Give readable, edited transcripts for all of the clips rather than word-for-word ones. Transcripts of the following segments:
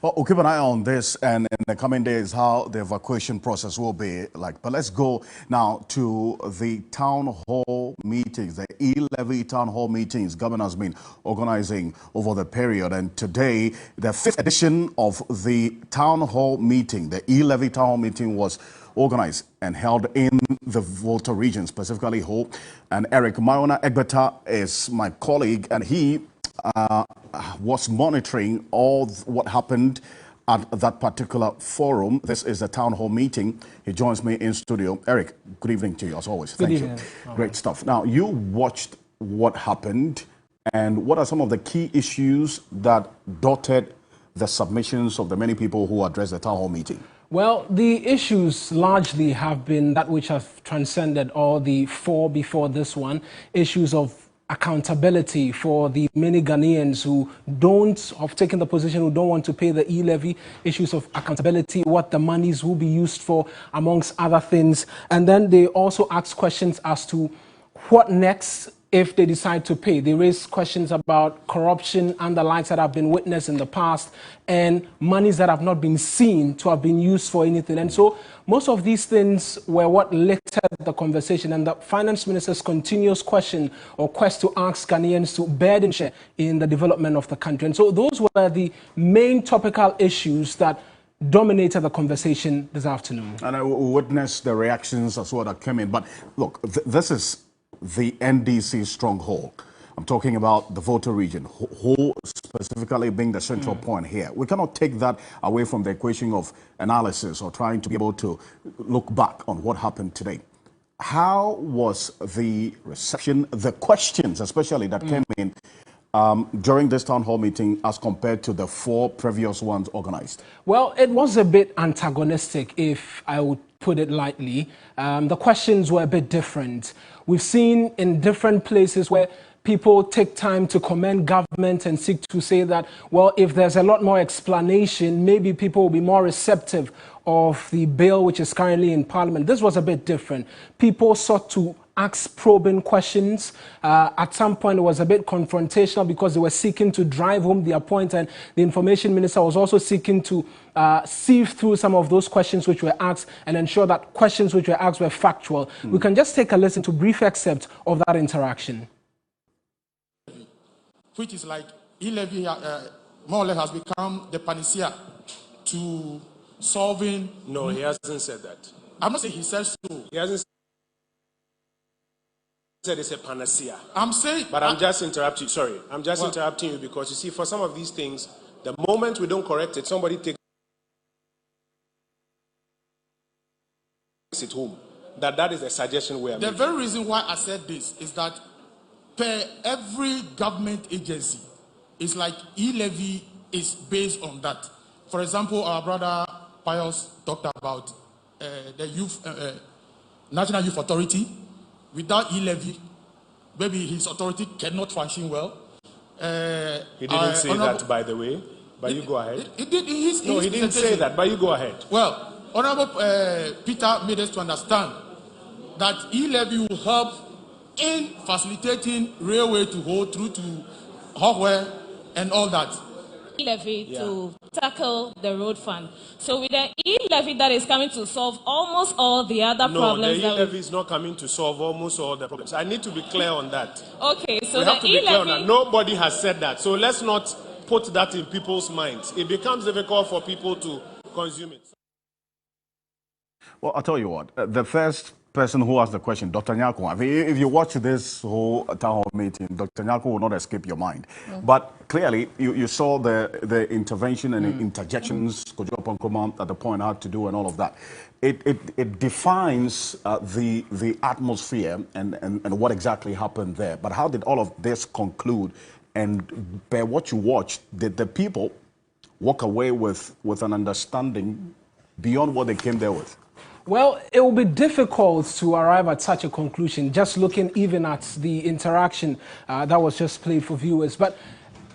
Well, we'll keep an eye on this, and in the coming days, how the evacuation process will be like. But let's go now to the town hall meetings, the E-Levy town hall meetings government has been organizing over the period. And today, the fifth edition of the town hall meeting, the E-Levy town hall meeting, was organized and held in the Volta region, specifically Ho. And Eric Mayona Egbeta is my colleague, and he was monitoring all what happened at that particular forum. This is a town hall meeting. He joins me in studio. Eric, good evening to you as always. Thank you. Great stuff. Now, you watched what happened, and what are some of the key issues that dotted the submissions of the many people who addressed the town hall meeting? Well, the issues largely have been that which have transcended all the four before this one, issues of accountability for the many Ghanaians who have taken the position, who don't want to pay the E-Levy, issues of accountability, what the monies will be used for, amongst other things. And then they also ask questions as to what next if they decide to pay. They raise questions about corruption and the likes that have been witnessed in the past, and monies that have not been seen to have been used for anything. And so most of these things were what littered the conversation, and the finance minister's continuous question or quest to ask Ghanaians to burden share in the development of the country. And so those were the main topical issues that dominated the conversation this afternoon. And I witnessed the reactions as well that came in. But look, this is the NDC stronghold. I'm talking about the Volta region, who specifically being the central point here. We cannot take that away from the equation of analysis or trying to be able to look back on what happened today. How was the reception, the questions especially that came in during this town hall meeting as compared to the four previous ones organized? Well, it was a bit antagonistic, if I would put it lightly. The questions were a bit different. We've seen in different places where people take time to commend government and seek to say that, well, if there's a lot more explanation, maybe people will be more receptive of the bill which is currently in Parliament. This was a bit different. People sought to ask probing questions. At some point, it was a bit confrontational because they were seeking to drive home their point, and the information minister was also seeking to sieve through some of those questions which were asked and ensure that questions which were asked were factual. We can just take a listen to a brief excerpt of that interaction. Which is like E-Levy more or less has become the panacea to solving... No, he hasn't said that. I'm not saying he says so. He hasn't said it's a panacea. I'm saying... But I'm just interrupting you. Sorry, I'm just interrupting you because, you see, for some of these things, the moment we don't correct it, somebody takes it home. That is a suggestion we are making. The very reason why I said this is that per every government agency, it's like E-Levy is based on that. For example, our brother Pius talked about the youth, National Youth Authority. Without E-Levy, maybe his authority cannot function well. He didn't say that, by the way, but you go ahead. He did in his No, he didn't say that, but you go ahead. Well, Honorable Peter made us to understand that E-Levy will help in facilitating railway to go through to Hogware and all that. E-Levy to tackle the road fund. So with the E-Levy that is coming to solve almost all the other problems. No, the E-Levy is not coming to solve almost all the problems. I need to be clear on that. Okay, so we the have to be clear on that. Nobody has said that. So let's not put that in people's minds. It becomes difficult for people to consume it. Well, I'll tell you what, the first person who asked the question, Dr. Nyako, I mean, if you watch this whole town hall meeting, Dr. Nyako will not escape your mind. But clearly, you saw the intervention and interjections Kojo Ponkoma at the point had to do and all of that. It defines the atmosphere and what exactly happened there. But how did all of this conclude? And by what you watched, did the people walk away with an understanding beyond what they came there with? Well, it will be difficult to arrive at such a conclusion, just looking even at the interaction that was just played for viewers. But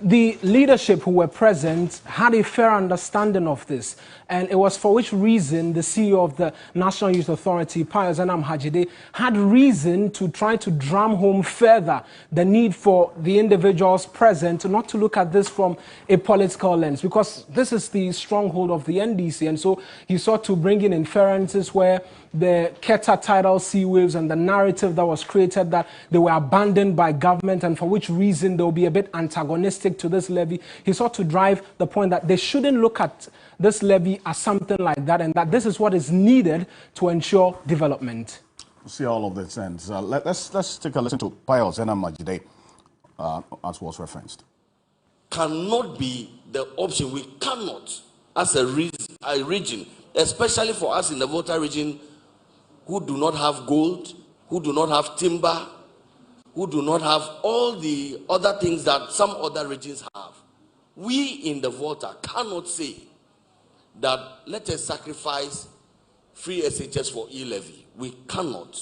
the leadership who were present had a fair understanding of this, and it was for which reason the CEO of the National Youth Authority, Pius Enam Hajide, had reason to try to drum home further the need for the individuals present not to look at this from a political lens, because this is the stronghold of the NDC, and so he sought to bring in inferences where the Keta tidal sea waves and the narrative that was created that they were abandoned by government and for which reason they'll be a bit antagonistic to this levy. He sought to drive the point that they shouldn't look at this levy as something like that, and that this is what is needed to ensure development. See all of this, and let's take a listen to Pius Enam Hajide, as was referenced. Cannot be the option. We cannot, as a region, especially for us in the Volta region, who do not have gold, who do not have timber, who do not have all the other things that some other regions have. We in the Volta cannot say that let us sacrifice free SHS for E-Levy. We cannot.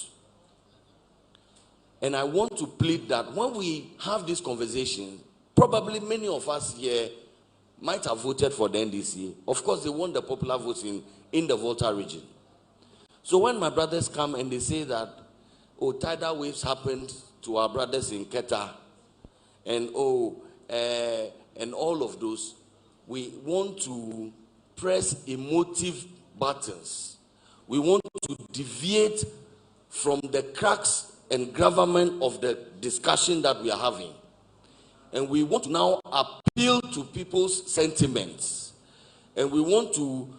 And I want to plead that when we have this conversation, probably many of us here might have voted for the NDC. Of course, they want the popular votes in the Volta region. So when my brothers come and they say that, oh, tidal waves happened to our brothers in Keta, and and all of those, we want to press emotive buttons. We want to deviate from the cracks and gravamen of the discussion that we are having. And we want to now appeal to people's sentiments. And we want to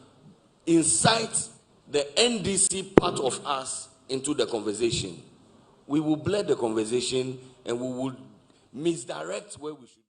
incite the NDC part of us into the conversation. We will blur the conversation and we will misdirect where we should.